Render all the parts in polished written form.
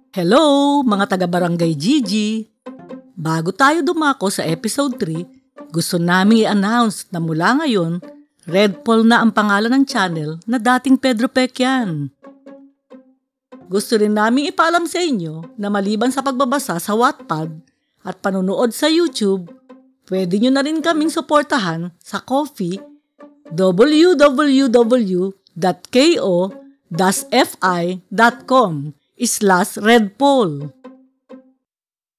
Hello, mga taga-barangay Gigi! Bago tayo dumako sa episode 3, gusto naming i-announce na mula ngayon, Red Paul na ang pangalan ng channel na dating Pedro Pecyan. Gusto rin naming ipaalam sa inyo na maliban sa pagbabasa sa Wattpad at panunood sa YouTube, pwede nyo na rin kaming suportahan sa Ko-fi www.ko-fi.com/redpol.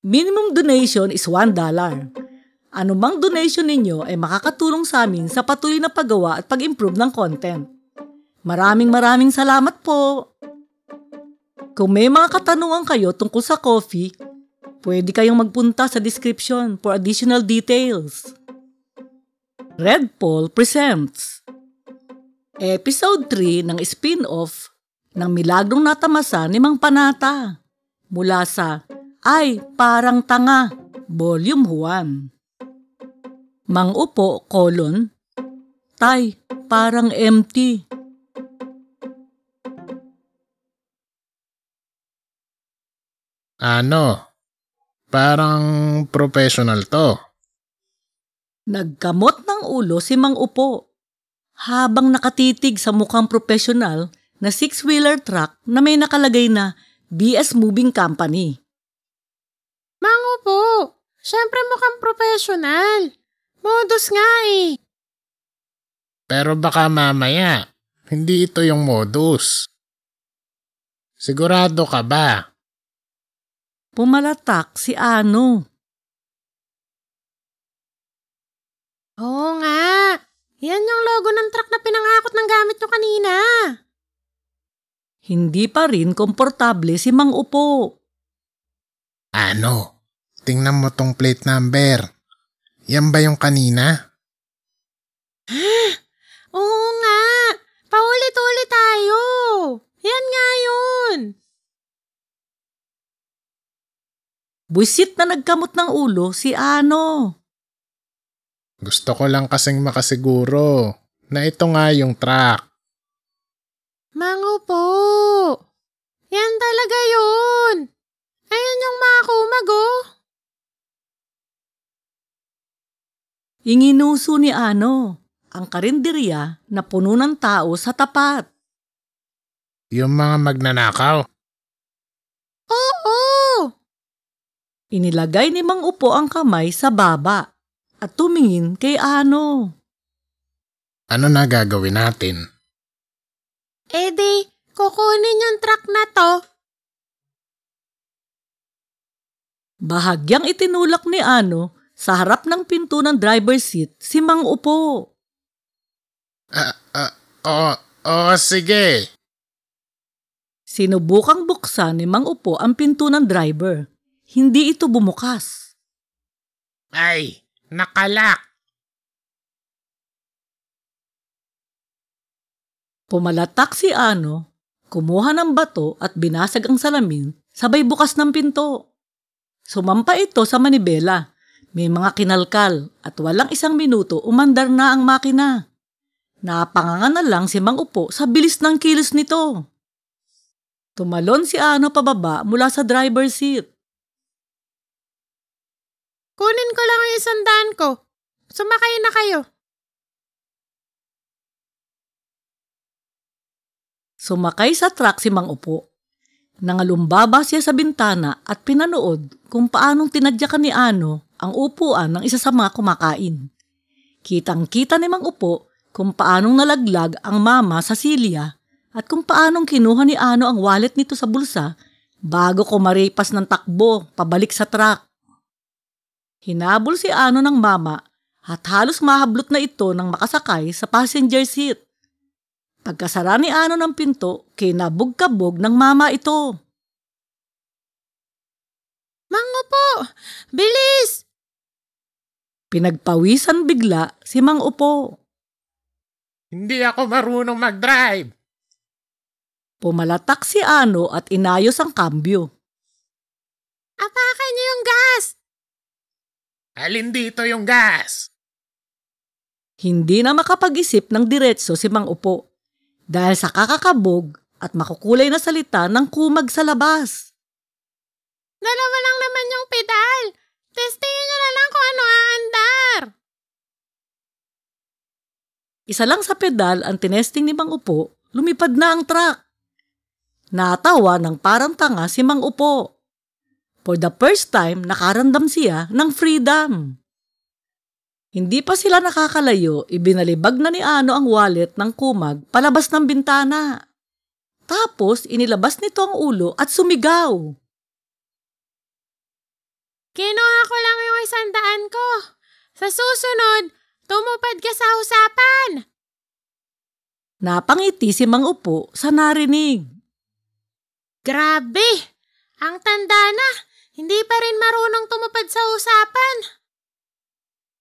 Minimum donation is $1. Anumang donation ninyo ay makakatulong sa amin sa patuloy na paggawa at pag-improve ng content. Maraming salamat po! Kung may mga katanungan kayo tungkol sa Ko-fi, pwede kayong magpunta sa description for additional details. Red Paul presents Episode 3 ng spin-off ng Milagrong Natamasa ni Mang Panata mula sa Ay, Parang Tanga, Volume 1. Mang Upo, Tay, parang empty. Ano? Parang professional to. Nagkamot ng ulo si Mang Upo habang nakatitig sa mukhang profesional na six-wheeler truck na may nakalagay na BS Moving Company. Mang Upo, syempre mukhang professional. Modus nga eh. Pero baka mamaya, hindi ito yung modus. Sigurado ka ba? Pumalatak si Ano. Oo nga. Yan yung logo ng truck na pinangakot ng gamit nyo kanina. Hindi pa rin komportable si Mang Upo. Ano? Tingnan mo tong plate number. Yan ba yung kanina? Oo nga. Paulit-ulit tayo. Yan nga yun. Buisit na nagkamot ng ulo si Ano. Gusto ko lang kasing makasiguro na ito nga yung truck. Mang Upo. Yan talaga yun. Ayan yung mga kumag oh. Inginuso ni Ano ang karinderya na puno ng tao sa tapat. Yung mga magnanakaw. Oo. Inilagay ni Mang Upo ang kamay sa baba at tumingin kay Ano. Ano na gagawin natin? Di, kukunin yung truck na to. Bahagyang itinulak ni Ano sa harap ng pinto ng driver's seat si Mang Upo. Sige. Sinubukang buksan ni Mang Upo ang pinto ng driver. Hindi ito bumukas. Ay, nakalak. Pumalatak si Ano, kumuha ng bato at binasag ang salamin, sabay bukas ng pinto. Sumampa ito sa manibela. May mga kinalkal at walang isang minuto umandar na ang makina. Napanganga na lang si Mang Upo sa bilis ng kilos nito. Tumalon si Ano pababa mula sa driver's seat. Kunin ko lang ang 100 ko. Sumakay na kayo. Sumakay sa truck si Mang Upo. Nangalumbaba siya sa bintana at pinanood kung paanong tinadyakan ni Ano ang upuan ng isa sa mga kumakain. Kitang-kita ni Mang Upo kung paanong nalaglag ang mama sa silya at kung paanong kinuha ni Ano ang wallet nito sa bulsa bago kumaripas ng takbo pabalik sa truck. Hinabol si Ano ng mama at halos mahablot na ito nang makasakay sa passenger seat. Pagkasara ni Ano ng pinto, kinabog-kabog ng mama ito. Mang Upo, bilis! Pinagpawisan bigla si Mang Upo. Hindi ako marunong mag-drive. Pumalatak si Ano at inayos ang kambyo. Apakan niyo yung gas! Alin dito yung gas? Hindi na makapag-isip ng diretso si Mang Upo dahil sa kakakabog at makukulay na salita ng kumag sa labas. Dalawa lang naman yung pedal. Testingin nyo na lang kung ano aandar. Isa lang sa pedal ang tinesting ni Mang Upo, lumipad na ang truck. Natawa ng parang tanga si Mang Upo. For the first time, nakaramdam siya ng freedom. Hindi pa sila nakakalayo, ibinalibag na ni Ano ang wallet ng kumag palabas ng bintana. Tapos inilabas nito ang ulo at sumigaw. Kinuha ko lang yung 100 ko. Sa susunod, tumupad ka sa usapan. Napangiti si Mang Upo sa narinig. Grabe! Ang tanda na, hindi pa rin marunong tumupad sa usapan.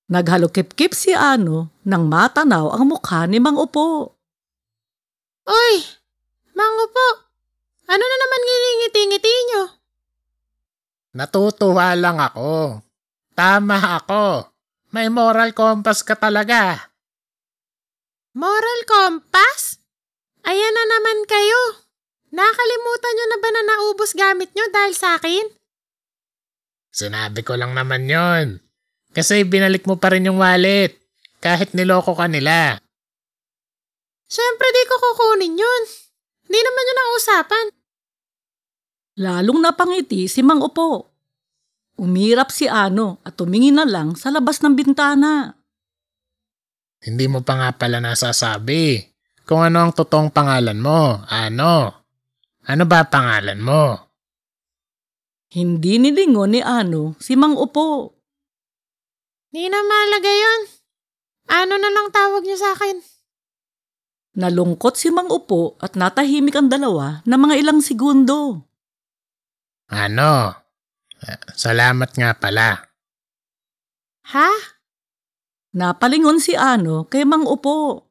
Naghalukip-kip si Ano nang matanaw ang mukha ni Mang Upo. Uy, Mang Upo, ano na naman ngingiti-ngiti nyo? Natutuwa lang ako. Tama ako. May moral compass ka talaga. Moral compass? Ayan na naman kayo. Nakalimutan nyo na ba na naubos gamit nyo dahil sa akin? Sinabi ko lang naman yon. Kasi binalik mo pa rin yung wallet. Kahit niloko ka nila. Siyempre di ko kukunin yun. Hindi naman yun ang usapan. Lalong napangiti si Mang Upo. Umirap si Ano at tumingin na lang sa labas ng bintana. Hindi mo pa nga pala nasasabi kung ano ang totoong pangalan mo. Ano? Ano ba pangalan mo? Hindi nilingon ni Ano si Mang Upo. Di na mahalaga yun. Ano na lang tawag niyo sa akin? Nalungkot si Mang Upo at natahimik ang dalawa na mga ilang segundo. Ano? Salamat nga pala. Ha? Napalingon si Ano kay Mang Upo.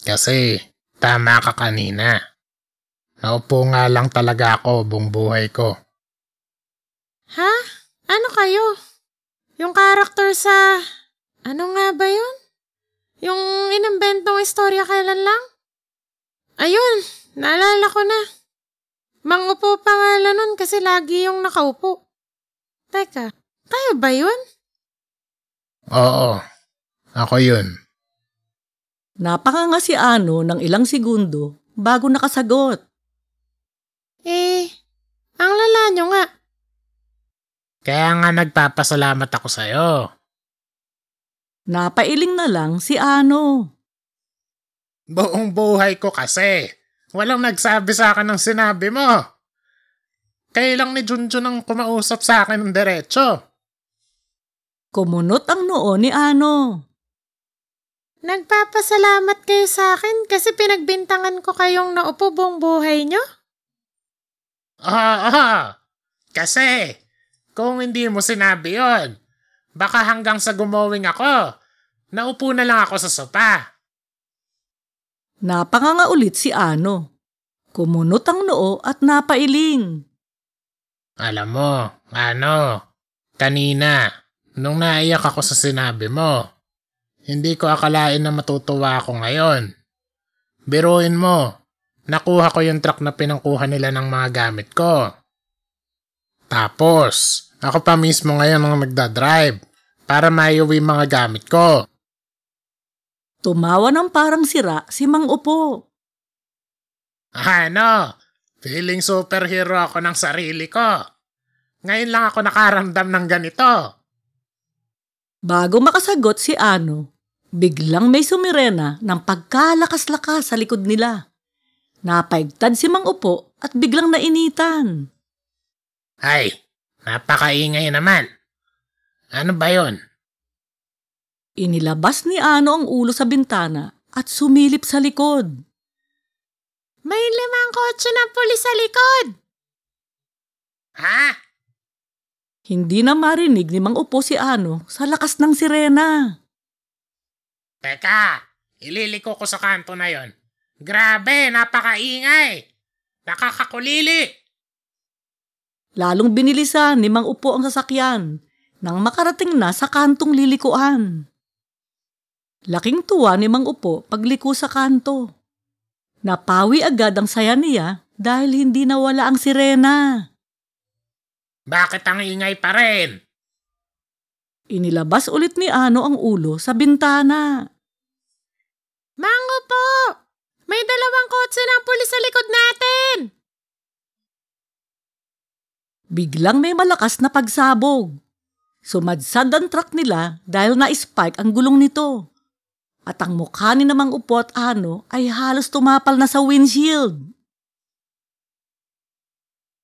Kasi tama ka kanina. Naupo nga lang talaga ako buong buhay ko. Ha? Ano kayo? Yung karakter sa... Ano nga ba yun? Yung inimbentong istorya kailan lang? Ayun, naalala ko na. Mang Upo pangalan nun kasi lagi yung nakaupo. Teka, tayo ba yun? Oo, ako yun. Napakanga si Ano ng ilang segundo bago nakasagot. Ang lala nyo nga. Kaya nga nagpapasalamat ako sa'yo. Napailing na lang si Ano. Buong buhay ko kasi. Walang nagsabi sa akin ng sinabi mo. Kailang ni Junjun ang kumausap sa akin ng diretso. Kumunot ang noo ni Ano. Nagpapasalamat kayo sa akin kasi pinagbintangan ko kayong naupo buong buhay nyo? Kasi kung hindi mo sinabi yon, baka hanggang sa gumowing ako, naupo na lang ako sa sopa. Napanganga ulit si Ano. Kumunot ang noo at napailing. Alam mo, kanina, nung naiyak ako sa sinabi mo, hindi ko akalain na matutuwa ako ngayon. Biruin mo, nakuha ko yung truck na pinangkuha nila ng mga gamit ko. Tapos, ako pa mismo ngayon ang nagdadrive para maiuwi mga gamit ko. Tumawa ng parang sira si Mang Upo. Feeling superhero ako ng sarili ko. Ngayon lang ako nakaramdam ng ganito. Bago makasagot si Ano, biglang may sumirena ng pagkalakas-lakas sa likod nila. Napaigtad si Mang Upo at biglang nainitan. Ay, napakaingay naman. Ano ba yon? Inilabas ni Ano ang ulo sa bintana at sumilip sa likod. May 5 kotse ng pulis sa likod! Ha? Hindi na marinig ni Mang Upo si Ano sa lakas ng sirena. Teka, ililiko ko sa kanto na yon. Grabe, napakaingay. Nakakakulili. Lalong binilisan ni Mang Upo ang sasakyan nang makarating na sa kantong lilikuan. Laking tuwa ni Mang Upo pagliko sa kanto. Napawi agad ang saya niya dahil hindi nawala ang sirena. Bakit ang ingay pa rin? Inilabas ulit ni Ano ang ulo sa bintana. Mang Upo! May 2 kotse ng pulis sa likod natin! Biglang may malakas na pagsabog. Sumadsad ang truck nila dahil na-spike ang gulong nito. At ang mukha ni Mang Upo at Ano ay halos tumapal na sa windshield.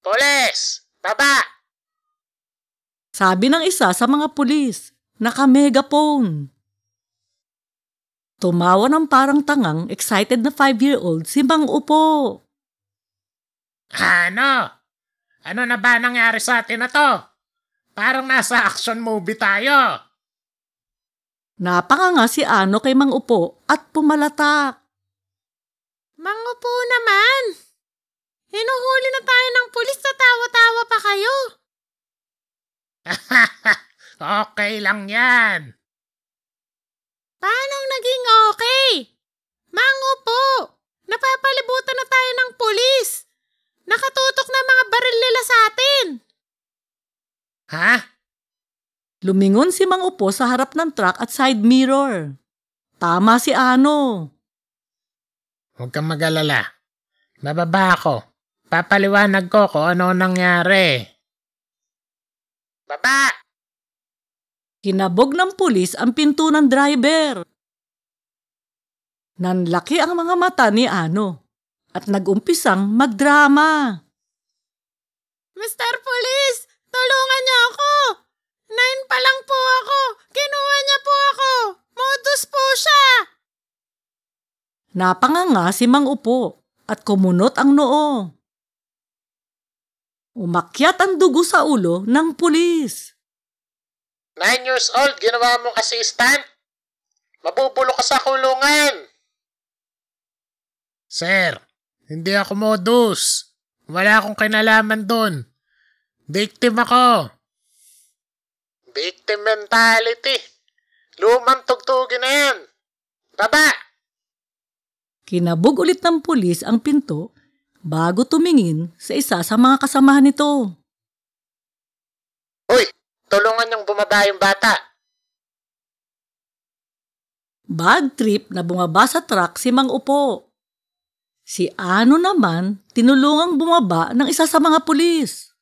Pulis! Baba! Sabi ng isa sa mga pulis, naka-megaphone. Tumawa ng parang tangang excited na 5-year-old si Mang Upo. Ano? Ano na ba nangyari sa atin na to? Parang nasa action movie tayo. Napanganga si Ano kay Mang Upo at pumalatak. Mang Upo naman! Hinuhuli na tayo ng pulis sa tawa-tawa pa kayo. Okay lang yan. Paano naging okay? Mang Upo, napapalibutan na tayo ng pulis. Nakatutok na mga baril nila sa atin. Ha? Lumingon si Mang Upo sa harap ng truck at side mirror. Tama si Ano. Huwag kang mag-alala. Bababa ako. Papaliwanag ko kung ano nangyari. Baba! Kinabog ng pulis ang pinto ng driver. Nanlaki ang mga mata ni Ano at nag-umpisang magdrama. Mr. Police, tulungan niyo ako. 9 pa lang po ako. Kinuha niya po ako. Modus po siya. Napanganga si Mang Upo at kumunot ang noo. Umakyat ang dugo sa ulo ng pulis. 9 years old, ginawa mong assistant? Mabubulo ka sa kulungan. Sir, hindi ako modus. Wala akong kinalaman doon. Victim ako. Victim mentality. Lumang tugtugin na yan. Baba! Kinabog ulit ng pulis ang pinto bago tumingin sa isa sa mga kasamahan nito. Uy, tulungan niyong bumaba yung bata. Bad trip na bumaba sa truck si Mang Upo. Si Ano naman tinulungang bumaba ng isa sa mga pulis.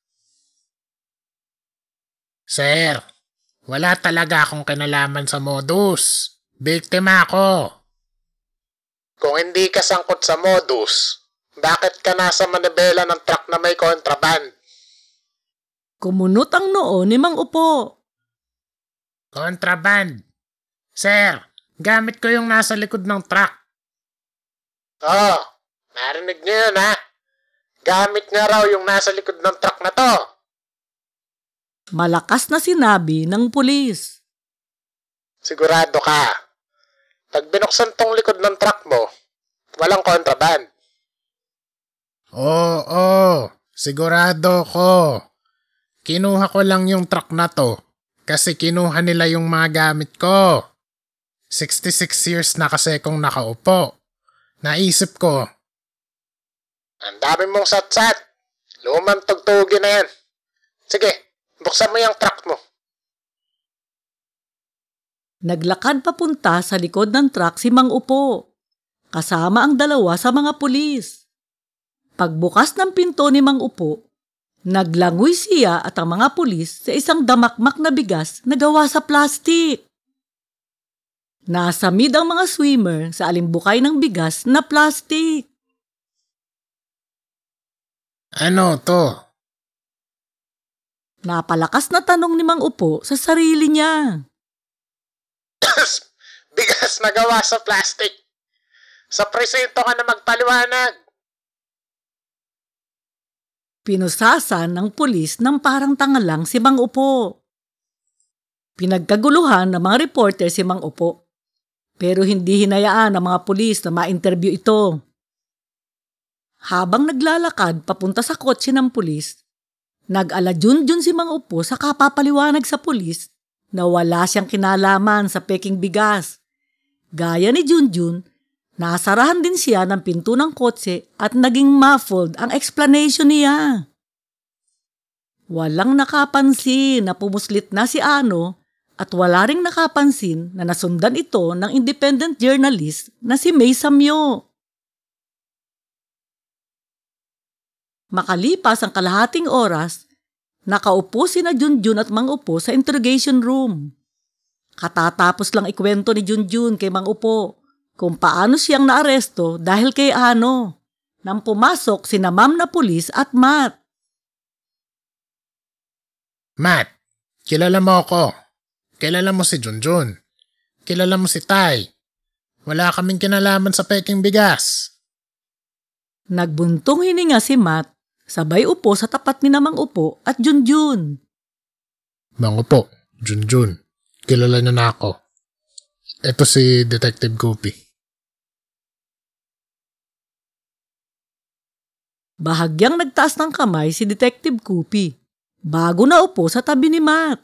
Sir, wala talaga akong kinalaman sa modus. Biktima ako. Kung hindi ka sangkot sa modus, bakit ka nasa manibela ng truck na may kontraband? Kumunot ang noo ni Mang Upo. Kontraband? Sir, gamit ko yung nasa likod ng truck. Oh, narinig niyo yun ha? Gamit niya raw yung nasa likod ng truck na to. Malakas na sinabi ng pulis. Sigurado ka. Pag binuksan tong likod ng truck mo, walang kontraband. Oo, sigurado ko. Kinuha ko lang yung truck na to kasi kinuha nila yung mga gamit ko. 66 years na kasi kong nakaupo. Naisip ko, ang dami mong satsat. Lumang tugtugin na yan. Sige, buksan mo yung truck mo. Naglakad papunta sa likod ng truck si Mang Upo, kasama ang 2 sa mga pulis. Pagbukas ng pinto ni Mang Upo, naglangoy siya at ang mga pulis sa isang damakmak na bigas na gawa sa plastik. Nasamid ang mga swimmer sa alimbukay ng bigas na plastik. Ano to? Napalakas na tanong ni Mang Upo sa sarili niya. Bigas na gawa sa plastic. Sa presinto ka na magpaliwanag. Pinusasan ng pulis ng parang tanga lang si Mang Upo. Pinagkaguluhan ng mga reporter si Mang Upo. Pero hindi hinayaan ng mga pulis na ma-interview ito. Habang naglalakad papunta sa kotse ng pulis, nag-aladyun-dyun si Mang Upo sa kapapaliwanag sa pulis na wala siyang kinalaman sa peking bigas. Gaya ni Junjun, nasarahan din siya ng pinto ng kotse at naging muffled ang explanation niya. Walang nakapansin na pumuslit na si Ano at wala ring nakapansin na nasundan ito ng independent journalist na si May Samyo. Makalipas ang kalahating oras, nakaupo sina Junjun at Mang Upo sa interrogation room. Katatapos lang ikwento ni Junjun kay Mang Upo kung paano siyang naaresto dahil kay Ano, nang pumasok sina Ma'am na pulis at Matt. Matt, kilala mo ako. Kilala mo si Junjun. Kilala mo si Tai. Wala kaming kinalaman sa peking bigas. Nagbuntong hininga si Matt, sabay upo sa tapat ni Mang Upo at Junjun. Mang Upo, Junjun, kilala niyo na ako. Ito si Detective Guppy. Bahagyang nagtaas ng kamay si Detective Guppy bago na upo sa tabi ni Matt.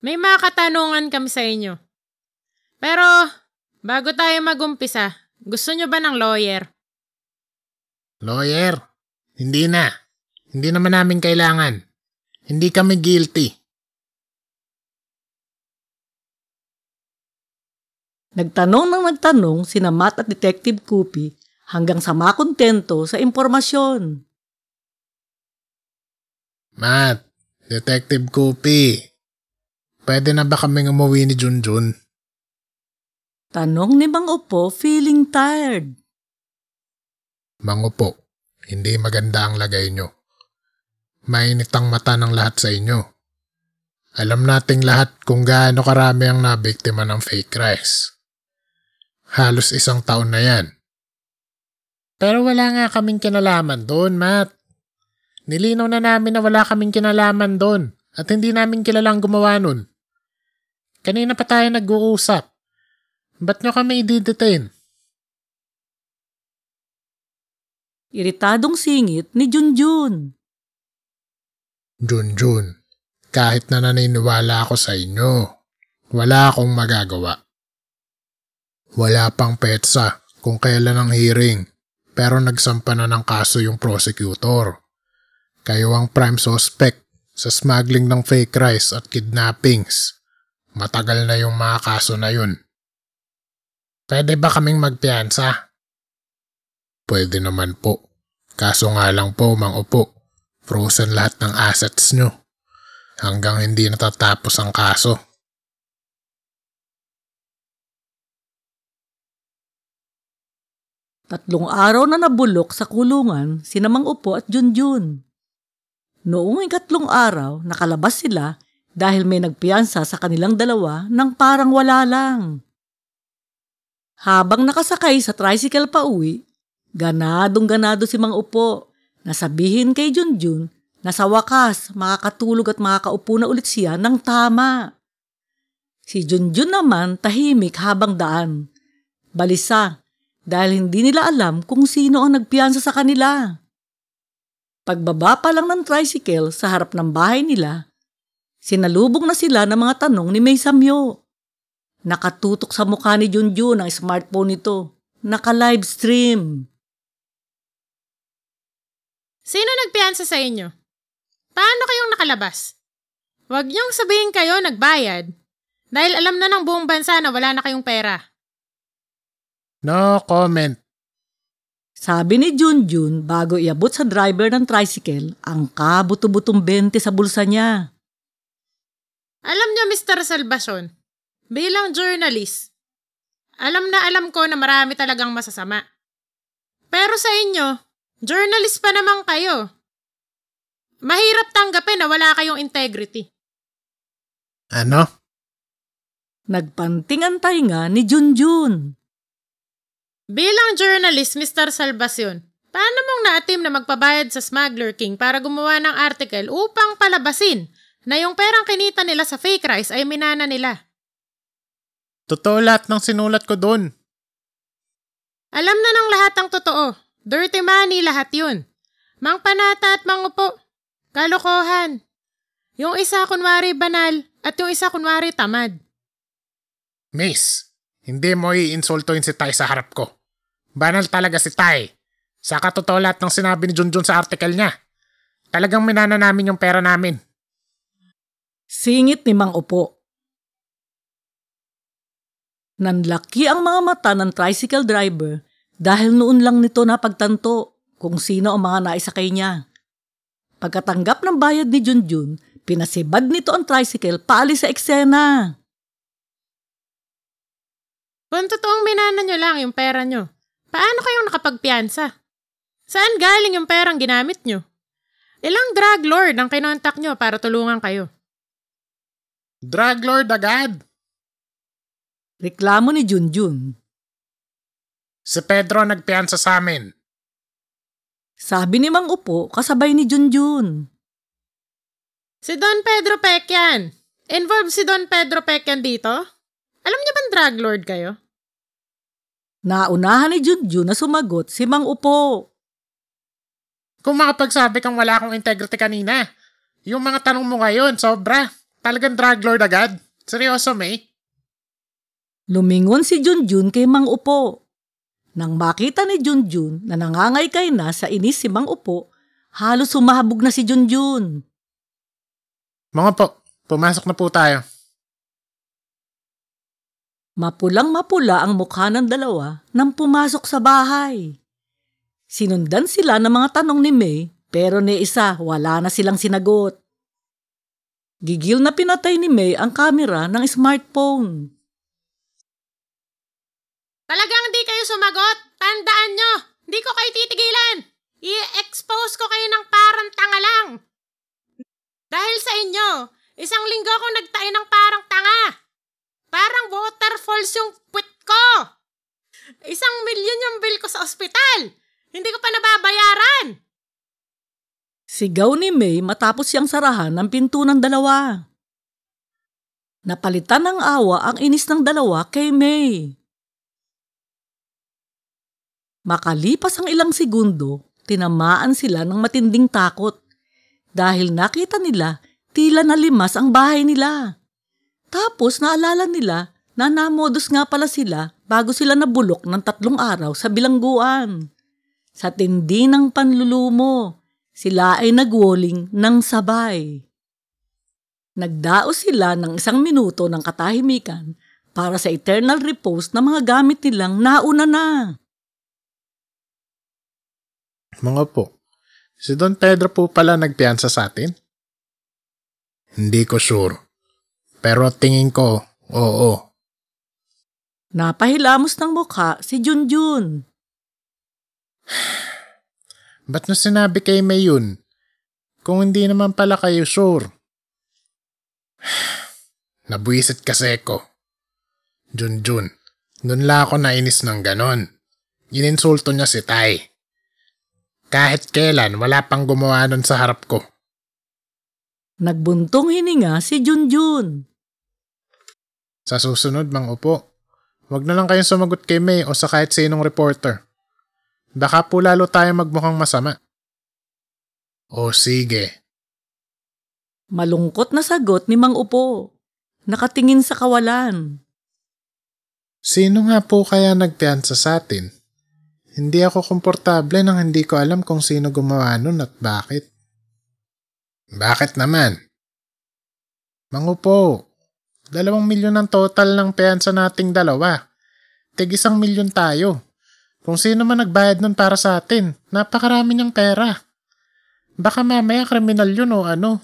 May mga katanungan kami sa inyo. Pero, bago tayo magumpisa, gusto nyo ba ng lawyer? Lawyer? Hindi na. Hindi naman namin kailangan. Hindi kami guilty. Nagtanong sina Matt at Detective Guppy hanggang sa makontento sa impormasyon. Matt, Detective Guppy, pwede na ba kaming umuwi ni Junjun? Tanong ni Mang Upo feeling tired. Mang Upo, hindi maganda ang lagay nyo. Mainit ang mata ng lahat sa inyo. Alam nating lahat kung gaano karami ang nabiktima ng fake rice. Halos 1 taon na yan. Pero wala nga kaming kinalaman doon, Matt. Nilinaw na namin na wala kaming kinalaman doon at hindi namin kilalang gumawa nun. Kanina pa tayo nag-uusap. Ba't nyo kami i-detain? Iritadong singit ni Junjun. Junjun, kahit na naniniwala ako sa inyo, wala akong magagawa. Wala pang petsa kung kailan ang hearing, pero nagsampa na ng kaso yung prosecutor. Kayo ang prime suspect sa smuggling ng fake rice at kidnappings. Matagal na yung mga kaso na yun. Pwede ba kaming magpiyansa? Pwede naman po. Kaso nga lang po, Mang Upo, frozen lahat ng assets nyo hanggang hindi natatapos ang kaso. Tatlong araw na nabulok sa kulungan sina Mang Upo at Junjun. Noong 3 araw, nakalabas sila dahil may nagpiyansa sa kanilang dalawa ng parang wala lang. Habang nakasakay sa tricycle pa uwi, ganadong-ganado si Mang Upo na sabihin kay Junjun na sa wakas makakatulog at makakaupo na ulit siya ng tama. Si Junjun naman tahimik habang daan. Balisa dahil hindi nila alam kung sino ang nagpiyansa sa kanila. Pagbaba pa lang ng tricycle sa harap ng bahay nila, sinalubong na sila ng mga tanong ni May Samyo. Nakatutok sa mukha ni Junjun ang smartphone nito. Naka-live stream. Sino nagpiyansa sa inyo? Paano kayong nakalabas? Huwag niyong sabihin kayo nagbayad dahil alam na ng buong bansa na wala na kayong pera. No comment. Sabi ni Junjun bago iabot sa driver ng tricycle ang kabuto-butong 20 sa bulsa niya. Alam niyo, Mr. Salvacion, bilang journalist, alam na alam ko na marami talagang masasama. Pero sa inyo, journalist pa naman kayo. Mahirap tanggapin na wala kayong integrity. Ano? Nagpanting ang tainga ni Junjun. Bilang journalist, Mr. Salvacion, paano mong naatim na magpabayad sa Smuggler King para gumawa ng article upang palabasin na yung perang kinita nila sa fake rice ay minana nila? Totoo lahat ng sinulat ko doon. Alam na ng lahat ang totoo. Dirty money lahat yun. Mang Panata at Mang Upo. Kalokohan. Yung isa kunwari banal at yung isa kunwari tamad. Miss, hindi mo i-insultuin si Tai sa harap ko. Banal talaga si Tai. Saka totoo lahat ng sinabi ni Junjun sa article niya. Talagang minana namin yung pera namin. Singit ni Mang Upo. Nanlaki ang mga mata ng tricycle driver dahil noon lang nito napagtanto kung sino ang mga naisakay niya. Pagkatanggap ng bayad ni Junjun, pinasibad nito ang tricycle paalis sa eksena. Kung totoong minana nyo lang yung pera nyo, paano kayong nakapagpiyansa? Saan galing yung perang ginamit nyo? Ilang drug lord ang kinontak nyo para tulungan kayo? Drug lord agad! Reklamo ni Junjun. Si Pedro nagpiyansa sa amin. Sabi ni Mang Upo kasabay ni Junjun. Si Don Pedro Pecyan. Involved si Don Pedro Pecyan dito? Alam niyo bang drug lord kayo? Naunahan ni Junjun na sumagot si Mang Upo. Kung makapagsabi kang wala akong integrity kanina, yung mga tanong mo ngayon, sobra. Talagang drug lord agad. Seryoso, May? Lumingon si Junjun kay Mang Upo. Nang makita ni Junjun na nangangaykay na sa inis si Mang Upo, halos sumahabog na si Junjun. Mga po, pumasok na po tayo. Mapulang-mapula ang mukha ng dalawa nang pumasok sa bahay. Sinundan sila ng mga tanong ni May pero ni isa wala na silang sinagot. Gigil na pinatay ni May ang kamera ng smartphone. Talagang di kayo sumagot. Tandaan nyo, di ko kayo titigilan. I-expose ko kayo ng parang tanga lang. Dahil sa inyo, isang linggo akong nagtayo ng parang tanga. Parang waterfalls yung puwit ko. 1 milyon yung bill ko sa ospital. Hindi ko pa nababayaran. Sigaw ni May matapos siyang sarahan ng pinto ng dalawa. Napalitan ng awa ang inis ng dalawa kay May. Makalipas ang ilang segundo, tinamaan sila ng matinding takot dahil nakita nila tila nalimas ang bahay nila. Tapos naalala nila na namodus nga pala sila bago sila nabulok ng 3 araw sa bilangguan. Sa tindi ng panlulumo, sila ay nagwoling ng sabay. Nagdaos sila ng 1 minuto ng katahimikan para sa eternal repose ng mga gamit nilang nauna na. Mga po, si Don Pedro po pala nagpiyansa sa atin? Hindi ko sure. Pero tingin ko, oo. Napahilamos ng mukha si Junjun. Ba't nyo sinabi kay May yun? Kung hindi naman pala kayo sure. Nabuisit kasi ko. Junjun, doon lang ako nainis ng ganon. Ininsulto niya si Tay. Kahit kailan, wala pang gumawa nun sa harap ko. Nagbuntong hininga si Junjun. Sa susunod, Mang Upo, wag na lang kayong sumagot kay May o sa kahit sinong reporter. Baka po lalo tayo magmukhang masama. O sige. Malungkot na sagot ni Mang Upo. Nakatingin sa kawalan. Sino nga po kaya nagpiyansa sa atin? Hindi ako komportable nang hindi ko alam kung sino gumawa nun at bakit. Bakit naman? Mang Upo, 2 milyon ang total ng piyansa nating dalawa. Tig 1 milyon tayo. Kung sino man nagbayad nun para sa atin, napakarami niyang pera. Baka mamaya kriminal yun o ano.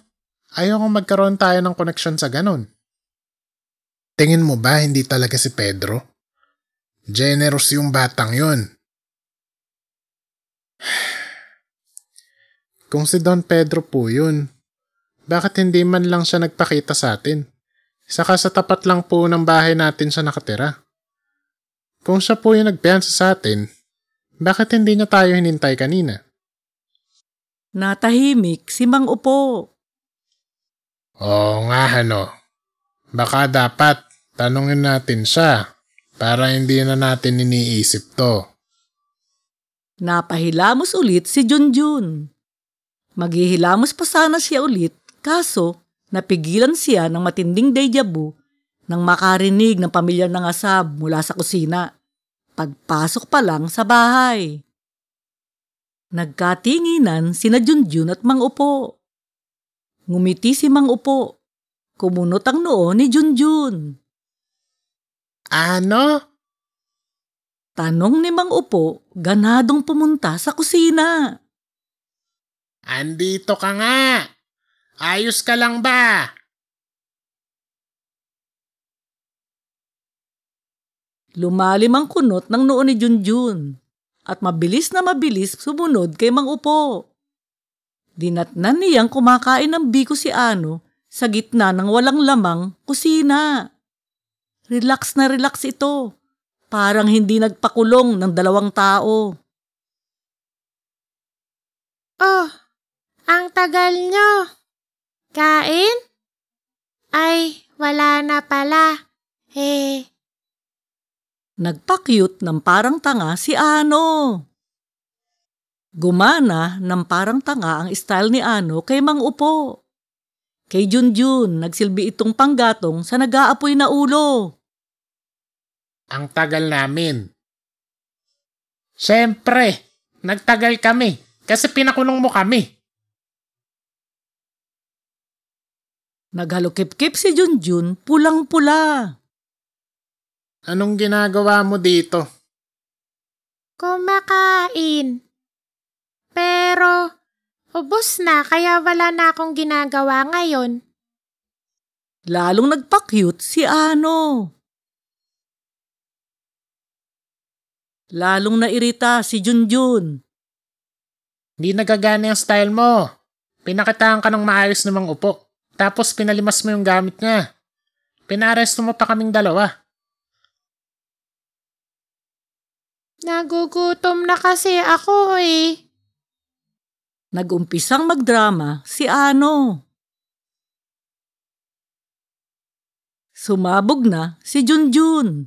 Ayaw kong magkaroon tayo ng koneksyon sa ganun. Tingin mo ba hindi talaga si Pedro? Generous yung batang yun. Kung si Don Pedro po yun, bakit hindi man lang siya nagpakita sa atin? Saka sa tapat lang po ng bahay natin siya nakatira. Kung siya po yung nagpiyansa sa atin, bakit hindi niya tayo hinintay kanina? Natahimik si Mang Upo. Oo nga ano. Baka dapat tanungin natin siya para hindi na natin iniisip to. Napahilamos ulit si Junjun. Maghihilamos pa sana siya ulit, kaso napigilan siya ng matinding deja vu nang makarinig ng pamilyar ng asab mula sa kusina. Pagpasok pa lang sa bahay. Nagkatinginan sina Junjun at Mang Upo. Ngumiti si Mang Upo. Kumunot ang noo ni Junjun. Ano? Tanong ni Mang Upo, ganadong pumunta sa kusina. Andito ka nga. Ayos ka lang ba? Lumalim ang kunot ng noo ni Junjun at mabilis na mabilis sumunod kay Mang Upo. Dinatnan niyang kumakain ng biko si Ano sa gitna ng walang lamang kusina. Relax na relax ito. Parang hindi nagpakulong ng 2 tao. Oh, ang tagal nyo. Kain? Ay, wala na pala. Nagpakyut ng parang tanga si Ano. Gumana ng parang tanga ang style ni Ano kay Mang Upo. Kay Junjun, nagsilbi itong panggatong sa nag-aapoy na ulo. Ang tagal namin. Siyempre, nagtagal kami kasi pinakulong mo kami. Naghalukip-kip si Junjun, pulang-pula. Anong ginagawa mo dito? Kumakain. Pero, ubos na kaya wala na akong ginagawa ngayon. Lalong nagpakyut si Ano. Lalong nairita si Junjun. Hindi nagagana yung style mo. Pinakitaan ka ng maayos na Mang Upo. Tapos pinalimas mo yung gamit niya. Pinaresto mo pa kaming 2. Nagugutom na kasi ako eh. Nag-umpisang magdrama si Ano. Sumabog na si Junjun.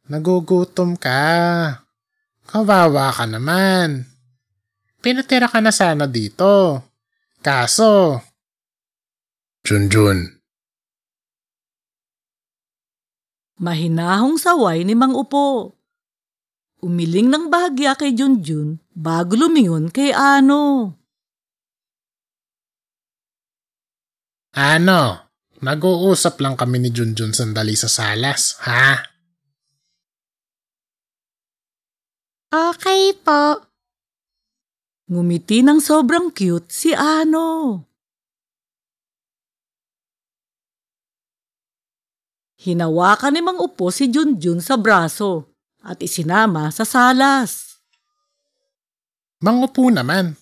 Nagugutom ka. Kawawa ka naman. Pinatira ka na sana dito. Kaso, Junjun. Mahinahong saway ni Mang Upo. Umiling ng bahagya kay Junjun bago lumingon kay Ano. Ano? Nag-uusap lang kami ni Junjun sandali sa salas, ha? Okay po. Ngumiti ng sobrang cute si Ano. Hinawakan ni Mang Upo si Junjun sa braso at isinama sa salas. Mang Upo naman.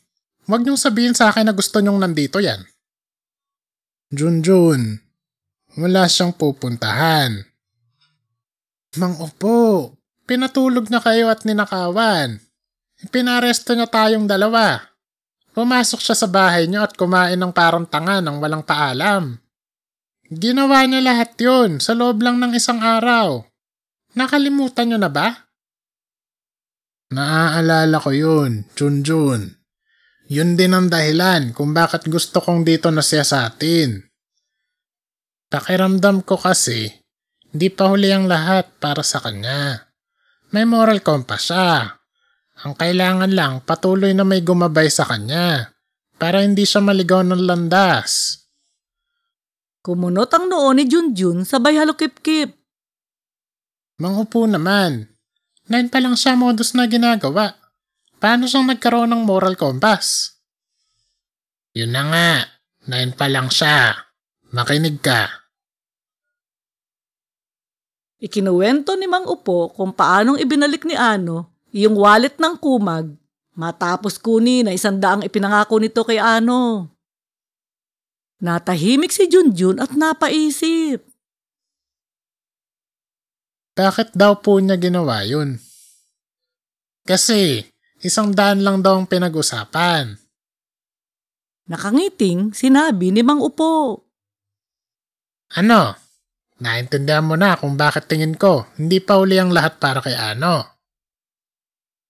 Huwag niyong sabihin sa akin na gusto niyong nandito yan. Junjun, wala siyang pupuntahan. Mang Upo, pinatulog na kayo at ninakawan. Pinaresto niya tayong 2. Pumasok siya sa bahay niyo at kumain ng parang tanga ng walang paalam. Ginawa niya lahat yun sa loob lang ng 1 araw. Nakalimutan niyo na ba? Naaalala ko yun, Junjun. Yun din ang dahilan kung bakit gusto kong dito na siya sa atin. Pakiramdam ko kasi, hindi pa huli ang lahat para sa kanya. May moral compass siya. Ang kailangan lang patuloy na may gumabay sa kanya para hindi siya maligaw ng landas. Kumunot ang noo ni Junjun sabay halukip-kip. Mang Upo naman. 9 pa lang siya modus na ginagawa. Paano siyang nagkaroon ng moral compass? Yun na nga. 9 pa lang siya. Makinig ka. Ikinuwento ni Mang Upo kung paanong ibinalik ni Ano yung wallet ng kumag matapos kunin na 100 ipinangako nito kay Ano. Natahimik si Junjun at napaisip. Bakit daw po niya ginawa yun? Kasi 100 lang daw ang pinag-usapan. Nakangiting sinabi ni Mang Upo. Ano? Naintindihan mo na kung bakit tingin ko hindi pa uli ang lahat para kay Ano.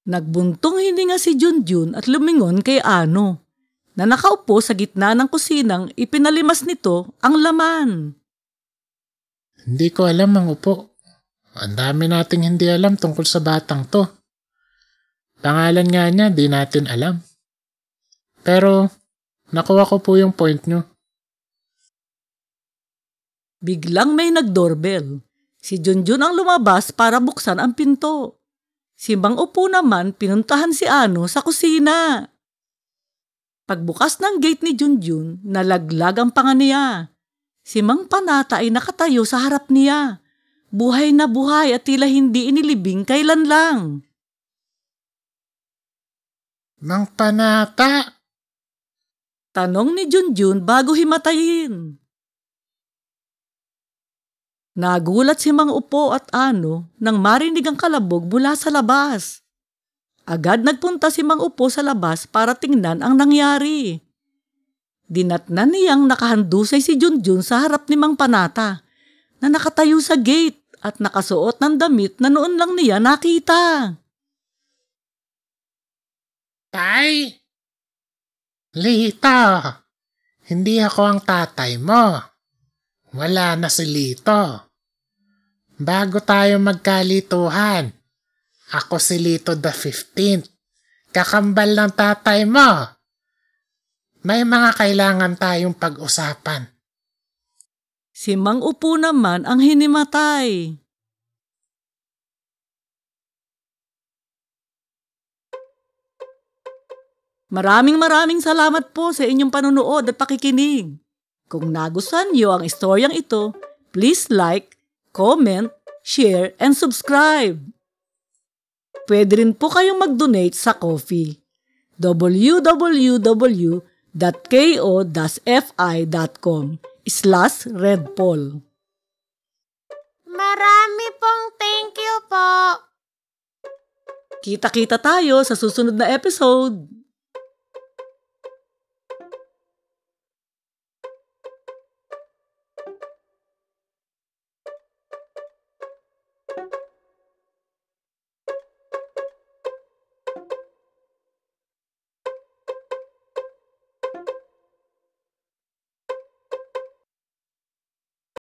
Nagbuntong hininga si Junjun at lumingon kay Ano na nakaupo sa gitna ng kusinang ipinalimas nito ang laman. Hindi ko alam, Mang Upo. Ang dami nating hindi alam tungkol sa batang to. Pangalan nga niya, di natin alam. Pero, nakuha ko po yung point nyo. Biglang may nag-doorbell. Si Junjun ang lumabas para buksan ang pinto. Si Mang Upo naman pinuntahan si Ano sa kusina. Pagbukas ng gate ni Junjun, nalaglag ang panga niya. Si Mang Panata ay nakatayo sa harap niya. Buhay na buhay at tila hindi inilibing kailan lang. Mang Panata! Tanong ni Junjun bago himatayin. Nagulat si Mang Upo at Ano nang marinig ang kalabog mula sa labas. Agad nagpunta si Mang Upo sa labas para tingnan ang nangyari. Dinatnan niyang nakahandusay si Junjun sa harap ni Mang Panata na nakatayo sa gate at nakasuot ng damit na noon lang niya nakita. Tay! Lito! Hindi ako ang tatay mo. Wala na si Lito. Bago tayo magkalituhan, ako si Lito the 15th. Kakambal ng tatay mo. May mga kailangan tayong pag-usapan. Si Mang Upo naman ang hinimatay. Maraming salamat po sa inyong panunood at pakikinig. Kung nagustuhan niyo ang istoryang ito, please like, comment, share, and subscribe. Pwede rin po kayong mag-donate sa Ko-fi. www.ko-fi.com/redpaul. Marami pong thank you po. Kita-kita tayo sa susunod na episode.